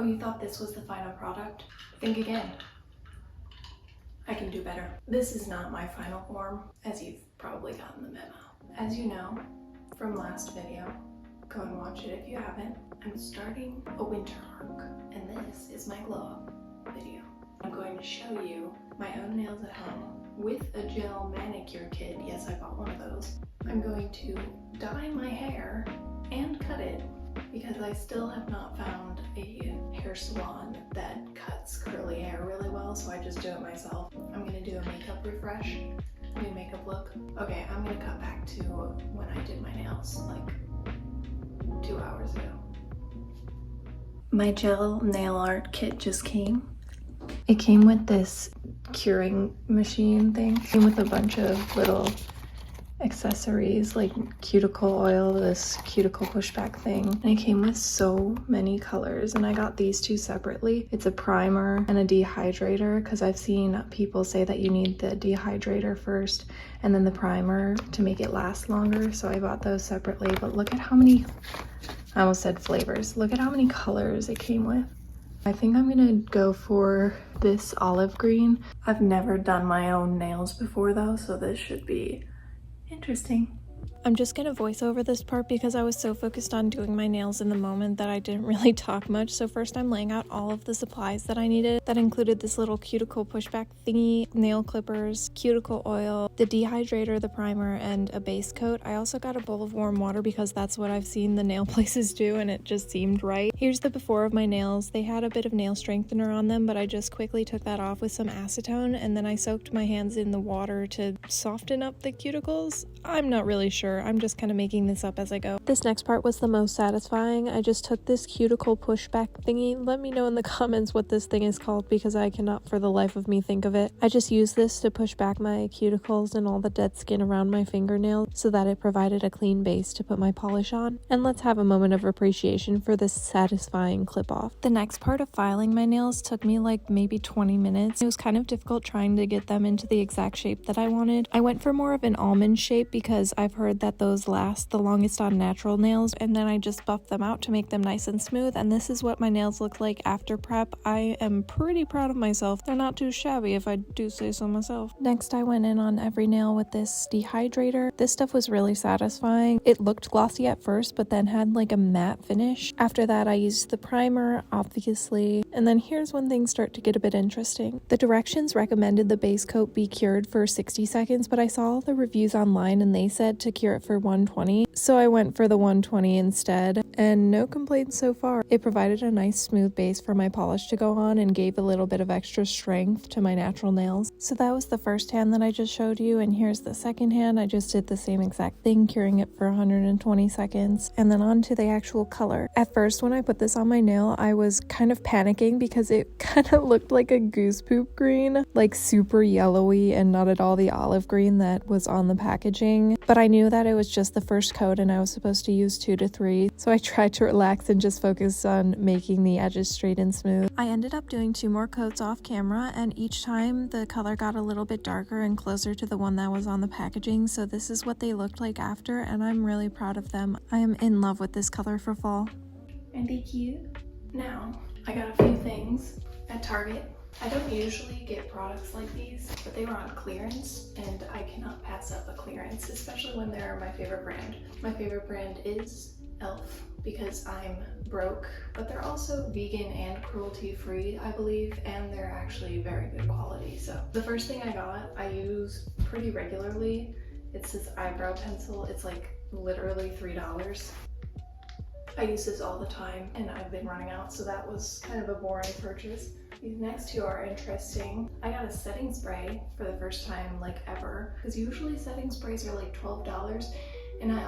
Oh, you thought this was the final product? Think again. I can do better. This is not my final form, as you've probably gotten the memo. As you know from last video, go and watch it if you haven't, I'm starting a winter arc, and this is my glow up video. I'm going to show you my own nails at home with a gel manicure kit. Yes, I bought one of those. I'm going to dye my hair and cut it because I still have not found a hair salon that cuts curly hair really well, so I just do it myself. I'm gonna do a makeup refresh, new makeup look. Okay, I'm gonna cut back to when I did my nails like 2 hours ago. My gel nail art kit just came. It came with this curing machine thing. It came with a bunch of little accessories like cuticle oil, this cuticle pushback thing, and it came with so many colors, and I got these two separately. It's a primer and a dehydrator, because I've seen people say that you need the dehydrator first and then the primer to make it last longer, so I bought those separately. But look at how many, I almost said flavors, look at how many colors it came with. I think I'm gonna go for this olive green. I've never done my own nails before though, so this should be interesting. I'm just gonna voice over this part because I was so focused on doing my nails in the moment that I didn't really talk much. So first I'm laying out all of the supplies that I needed. That included this little cuticle pushback thingy, nail clippers, cuticle oil, the dehydrator, the primer, and a base coat. I also got a bowl of warm water because that's what I've seen the nail places do and it just seemed right. Here's the before of my nails. They had a bit of nail strengthener on them, but I just quickly took that off with some acetone, and then I soaked my hands in the water to soften up the cuticles. I'm not really sure. I'm just kind of making this up as I go. This next part was the most satisfying. I just took this cuticle pushback thingy. Let me know in the comments what this thing is called because I cannot for the life of me think of it. I just used this to push back my cuticles and all the dead skin around my fingernails so that it provided a clean base to put my polish on. And let's have a moment of appreciation for this satisfying clip off. The next part of filing my nails took me like maybe 20 minutes. It was kind of difficult trying to get them into the exact shape that I wanted. I went for more of an almond shape because I've heard that those last the longest on natural nails, and then I just buffed them out to make them nice and smooth, and this is what my nails look like after prep. I am pretty proud of myself. They're not too shabby if I do say so myself. Next I went in on every nail with this dehydrator. This stuff was really satisfying. It looked glossy at first but then had like a matte finish. After that I used the primer, obviously, and then here's when things start to get a bit interesting. The directions recommended the base coat be cured for 60 seconds, but I saw the reviews online and they said to cure it for 120, so I went for the 120 instead, and no complaints so far. It provided a nice smooth base for my polish to go on and gave a little bit of extra strength to my natural nails. So that was the first hand that I just showed you, and here's the second hand. I just did the same exact thing, curing it for 120 seconds, and then on to the actual color. At first when I put this on my nail, I was kind of panicking because it kind of looked like a goose poop green, like super yellowy and not at all the olive green that was on the packaging, but I knew that it was just the first coat and I was supposed to use 2 to 3, so I tried to relax and just focus on making the edges straight and smooth. I ended up doing 2 more coats off camera, and each time the color got a little bit darker and closer to the one that was on the packaging, so this is what they looked like after, and I'm really proud of them. I am in love with this color for fall. Aren't they cute? Now, I got a few things at Target. I don't usually get products like these, but they were on clearance, and I cannot pass up a clearance, especially when they're my favorite brand. My favorite brand is e.l.f. because I'm broke, but they're also vegan and cruelty-free, I believe, and they're actually very good quality. So the first thing I got, I use pretty regularly. It's this eyebrow pencil. It's like literally $3. I use this all the time, and I've been running out, so that was kind of a boring purchase. These next two are interesting. I got a setting spray for the first time like ever, because usually setting sprays are like $12, and I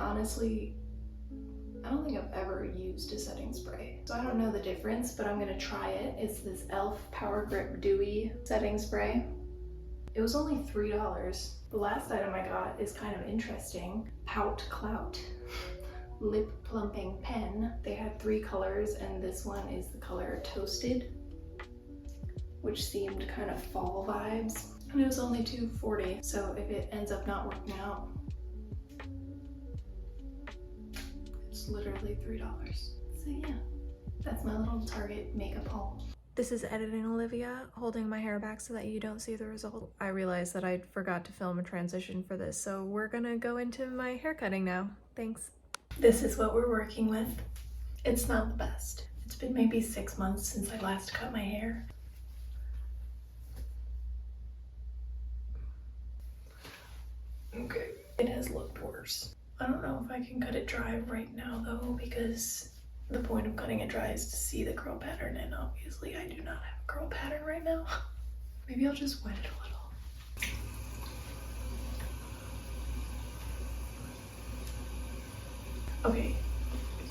don't think I've ever used a setting spray, so I don't know the difference, but I'm gonna try it. It's this e.l.f. Power Grip Dewy setting spray. It was only $3. The last item I got is kind of interesting. Pout Clout lip plumping pen. They had 3 colors, and this one is the color Toasted, which seemed kind of fall vibes, and it was only $2.40, so if it ends up not working out, it's literally $3. So yeah, That's my little Target makeup haul. This is editing Olivia holding my hair back so that you don't see the result. I realized that I forgot to film a transition for this, so we're gonna go into my hair cutting now. Thanks. This is what we're working with. It's not the best. It's been maybe 6 months since I last cut my hair. Okay, it has looked worse. I don't know if I can cut it dry right now though, because the point of cutting it dry is to see the curl pattern, and obviously I do not have a curl pattern right now. Maybe I'll just wet it a little. Okay,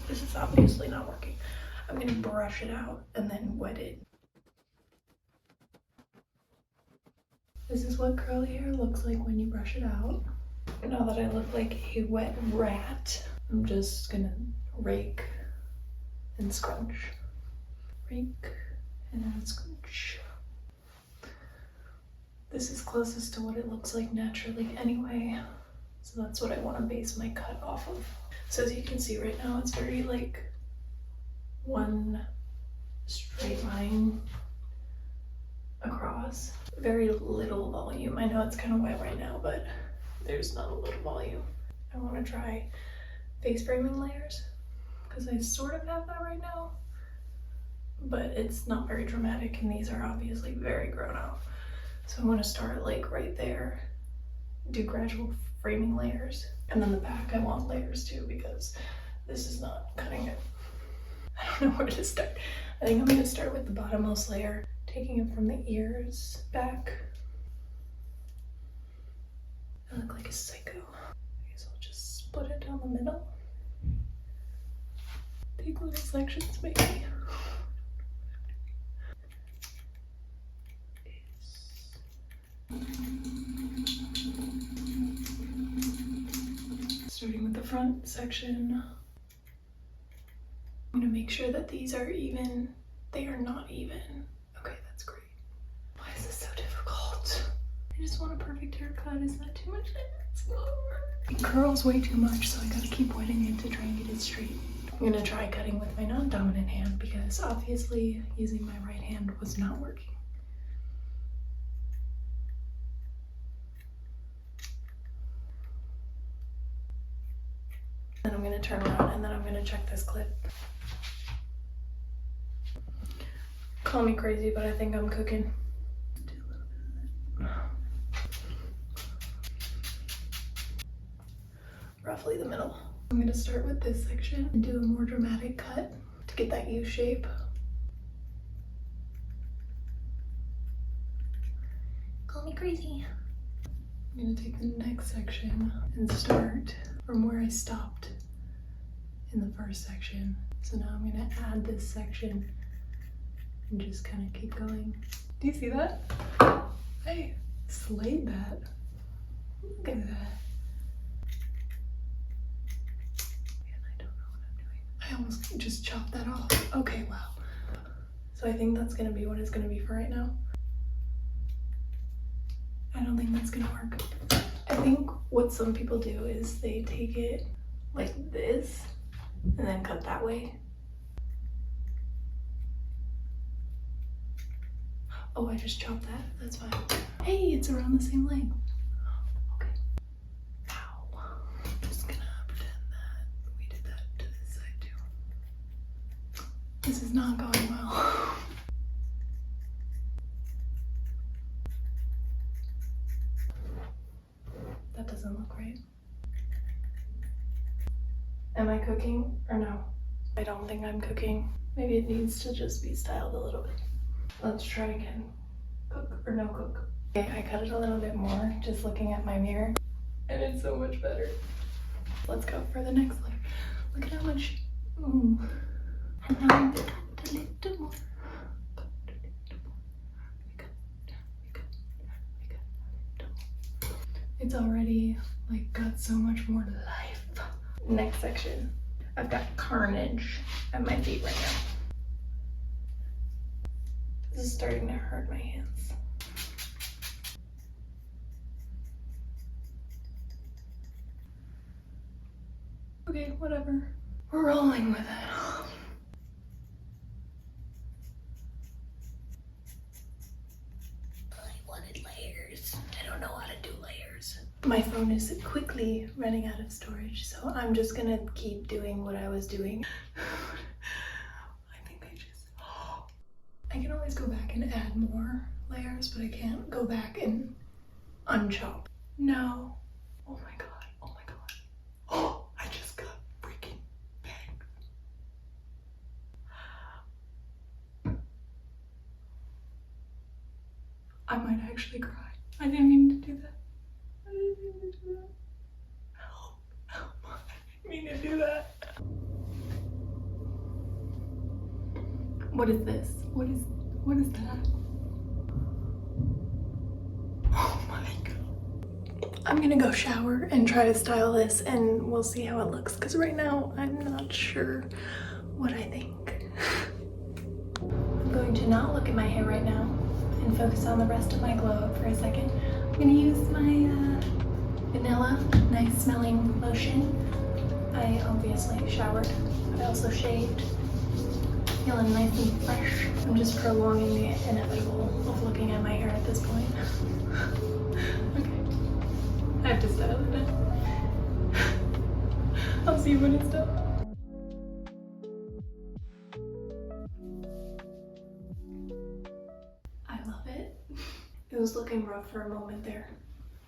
this is obviously not working. I'm gonna brush it out and then wet it. This is what curly hair looks like when you brush it out. Now that I look like a wet rat, I'm just gonna rake and scrunch. Rake and scrunch. This is closest to what it looks like naturally anyway, so that's what I want to base my cut off of. So as you can see right now, it's very like one straight line across. Very little volume. I know it's kind of wet right now, but there's not a little volume. I want to try face framing layers because I sort of have that right now, but it's not very dramatic, and these are obviously very grown out. So I'm going to start like right there, do gradual framing layers, and then the back I want layers too because this is not cutting it. I don't know where to start. I think I'm going to start with the bottommost layer, taking it from the ears back. I look like a psycho. I guess I'll just split it down the middle. Take little sections maybe. Starting with the front section. I'm gonna make sure that these are even. They are not even. Okay, that's great. Why is this so difficult? I just want a perfect haircut. Is that too much? It curls way too much, so I gotta keep wetting it to try and get it straight. I'm gonna try cutting with my non-dominant hand because obviously using my right hand was not working. Then I'm gonna turn around and then I'm gonna check this clip. Call me crazy, but I think I'm cooking. Roughly the middle. I'm gonna start with this section and do a more dramatic cut to get that U shape. Call me crazy. I'm gonna take the next section and start from where I stopped in the first section. So now I'm gonna add this section and just kind of keep going. Do you see that? I slayed that. Look at that. Man, I don't know what I'm doing. I almost just chopped that off. Okay, wow. So I think that's gonna be what it's gonna be for right now. I don't think that's gonna work. I think what some people do is they take it like this and then cut that way. Oh, I just chopped that. That's fine. Hey, it's around the same length. Okay. Ow. I'm just gonna pretend that we did that to this side too. This is not going well. That doesn't look right. Am I cooking or no? I don't think I'm cooking. Maybe it needs to just be styled a little bit. Let's try again. Cook or no cook? Okay, I cut it a little bit more just looking at my mirror, and it's so much better. Let's go for the next layer. Look at how much. Ooh. And now we cut a little more. It's already like got so much more life. Next section. I've got carnage at my feet right now. This is starting to hurt my hands. Okay, whatever. We're rolling with it. My phone is quickly running out of storage, so I'm just gonna keep doing what I was doing. I think I can always go back and add more layers, but I can't go back and unchop. No. Oh my god. Oh my god. Oh, I just got freaking banged. I might actually cry. I didn't mean to do that. I didn't mean to do that. Help. Help. I didn't mean to do that. What is this? What is that? Oh my god. I'm gonna go shower and try to style this and we'll see how it looks, because right now I'm not sure what I think. I'm going to not look at my hair right now and focus on the rest of my glow up for a second. I'm gonna use my vanilla nice smelling lotion. I obviously showered, but I also shaved. Feeling nice and fresh. I'm just prolonging the inevitable of looking at my hair at this point. Okay, I have to style it now. I'll see you when it's done. I love it. It was looking rough for a moment there,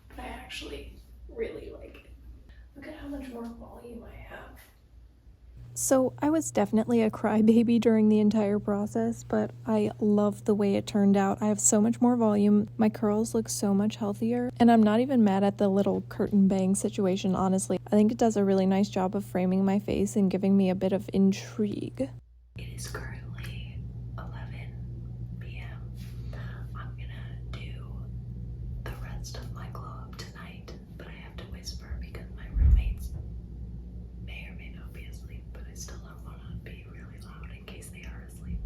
but I actually really like it. Look at how much more volume I have. So I was definitely a crybaby during the entire process, but I love the way it turned out. I have so much more volume, my curls look so much healthier, and I'm not even mad at the little curtain bang situation, honestly. I think it does a really nice job of framing my face and giving me a bit of intrigue. It is currently 11 p.m. I'm gonna do the rest of my glow up tonight, but I have to whisper because my roommates may or may not be asleep, but I still don't want to be really loud in case they are asleep.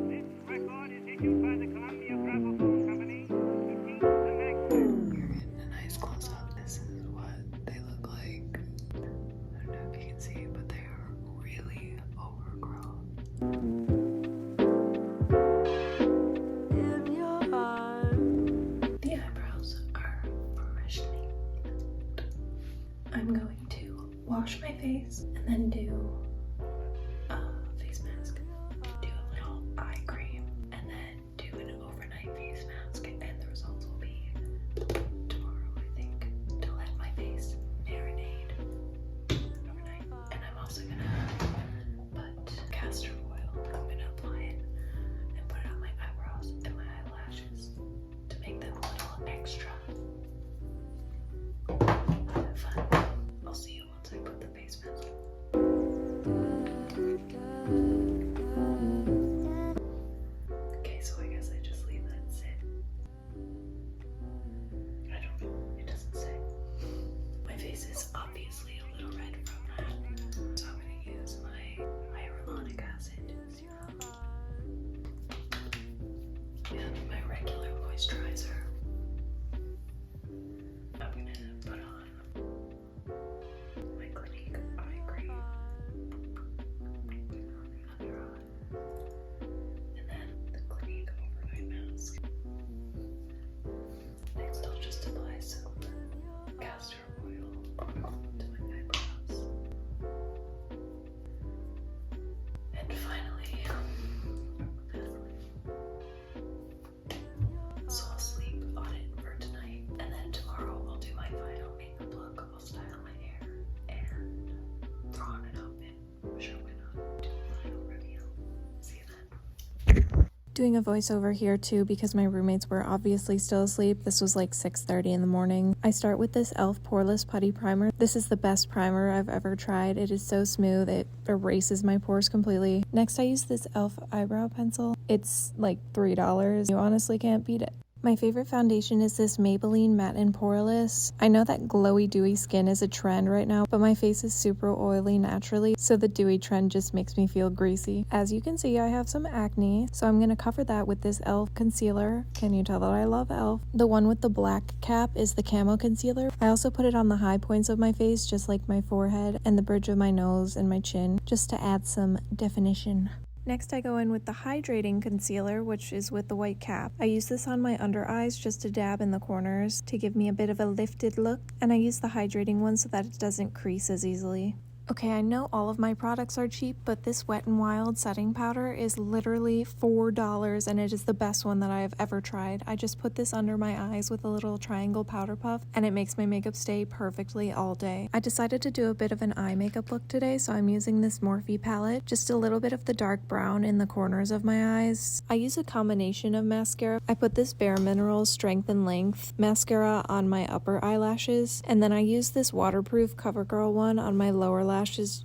This record is issued by the Columbia Gramophone Company to keep the next. You're getting a nice close up. This is what they look like. I don't know if you can see, but they are really overgrown. The eyebrows are freshening. I'm going to wash my face and then do a face mask, do a little eye cream, and then do an overnight face mask, and the results will be tomorrow, I think, to let my face marinate overnight. And I'm also gonna put castor oil. I'm gonna apply it and put it on my eyebrows and my eyelashes to make them a little extra. Have fun. I'll see you once I put the face mask on. Okay, so I guess I just leave that sit. I don't know, it doesn't say. My face is obviously a little red from that, so I'm gonna use my hyaluronic acid serum and my regular moisturizer. I'm gonna put on my Clinique eye cream under eye, and then the Clinique overnight mask. Next, I'll just apply some castor oil to my eyebrows. And finally, so I'll sleep on it for tonight, and then tomorrow I'll do my final makeup look. I'll style my hair and throw on an outfit. Sure, why not? Do a final reveal. See you then. Doing a voiceover here too because my roommates were obviously still asleep. This was like 6:30 in the morning. I start with this e.l.f. Poreless Putty Primer. This is the best primer I've ever tried. It is so smooth. It erases my pores completely. Next, I use this e.l.f. eyebrow pencil. It's like $3. You honestly can't beat it. My favorite foundation is this Maybelline Matte and Poreless. I know that glowy, dewy skin is a trend right now, but my face is super oily naturally, so the dewy trend just makes me feel greasy. As you can see, I have some acne, so I'm going to cover that with this e.l.f. concealer. Can you tell that I love e.l.f.? The one with the black cap is the Camo Concealer. I also put it on the high points of my face, just like my forehead and the bridge of my nose and my chin, just to add some definition. Next, I go in with the hydrating concealer, which is with the white cap. I use this on my under eyes just to dab in the corners to give me a bit of a lifted look, and I use the hydrating one so that it doesn't crease as easily. Okay, I know all of my products are cheap, but this Wet n Wild setting powder is literally $4 and it is the best one that I have ever tried. I just put this under my eyes with a little triangle powder puff and it makes my makeup stay perfectly all day. I decided to do a bit of an eye makeup look today, so I'm using this Morphe palette, just a little bit of the dark brown in the corners of my eyes. I use a combination of mascara. I put this Bare Minerals Strength and Length mascara on my upper eyelashes, and then I use this waterproof CoverGirl one on my lower lashes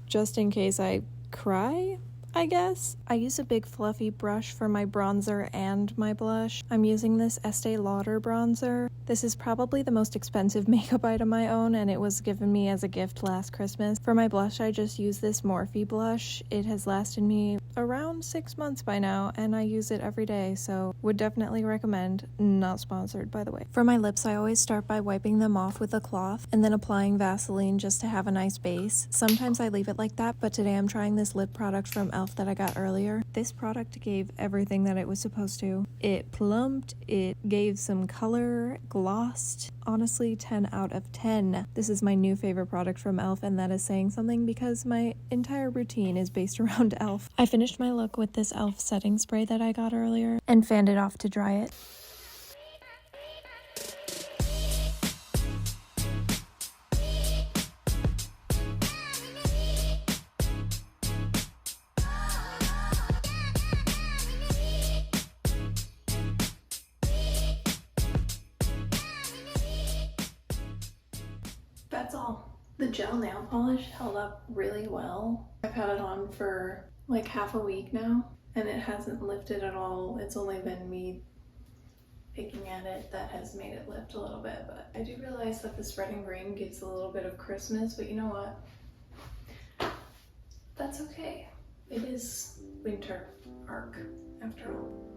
just in case I cry, I guess. I use a big fluffy brush for my bronzer and my blush. I'm using this Estee Lauder bronzer. This is probably the most expensive makeup item I own, and it was given me as a gift last Christmas. For my blush, I just use this Morphe blush. It has lasted me around 6 months by now, and I use it every day, so would definitely recommend. Not sponsored, by the way. For my lips, I always start by wiping them off with a cloth and then applying Vaseline just to have a nice base. Sometimes I leave it like that, but today I'm trying this lip product from e.l.f. that I got earlier. This product gave everything that it was supposed to. It plumped, it gave some color, glossed. Honestly, 10 out of 10. This is my new favorite product from e.l.f., and that is saying something because my entire routine is based around e.l.f. I finished my look with this e.l.f. setting spray that I got earlier and fanned it off to dry it. That's all. The gel nail polish held up really well. I've had it on for like half a week now and it hasn't lifted at all. It's only been me picking at it that has made it lift a little bit, but I do realize that this red and green gives a little bit of Christmas, but you know what? That's okay. It is winter arc after all.